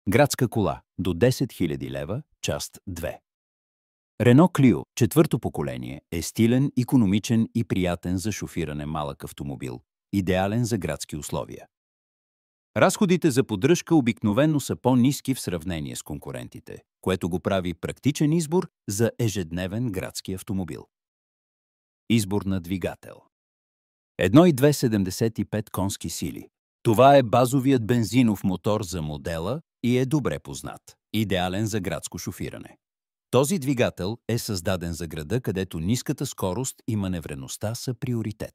Градска кола до 10 000 лева, част 2. Рено Клио, четвърто поколение, е стилен, икономичен и приятен за шофиране малък автомобил, идеален за градски условия. Разходите за поддръжка обикновено са по-ниски в сравнение с конкурентите, което го прави практичен избор за ежедневен градски автомобил. Избор на двигател. 1,275 конски сили. Това е базовият бензинов мотор за модела и е добре познат, идеален за градско шофиране. Този двигател е създаден за града, където ниската скорост и маневреността са приоритет.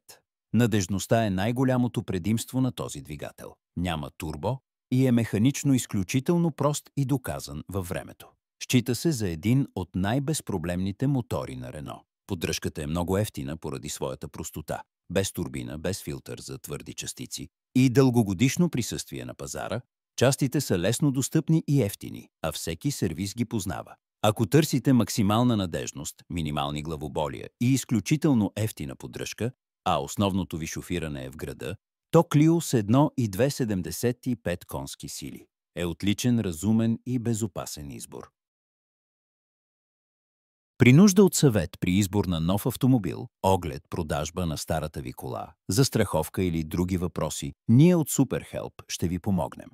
Надежността е най-голямото предимство на този двигател. Няма турбо и е механично изключително прост и доказан във времето. Счита се за един от най-безпроблемните мотори на Рено. Поддръжката е много евтина поради своята простота. Без турбина, без филтър за твърди частици и дългогодишно присъствие на пазара, частите са лесно достъпни и евтини, а всеки сервиз ги познава. Ако търсите максимална надежност, минимални главоболия и изключително евтина поддръжка, а основното ви шофиране е в града, то Клио с 1,275 конски сили е отличен, разумен и безопасен избор. При нужда от съвет при избор на нов автомобил, оглед, продажба на старата ви кола, застраховка или други въпроси, ние от SuperHelp ще ви помогнем.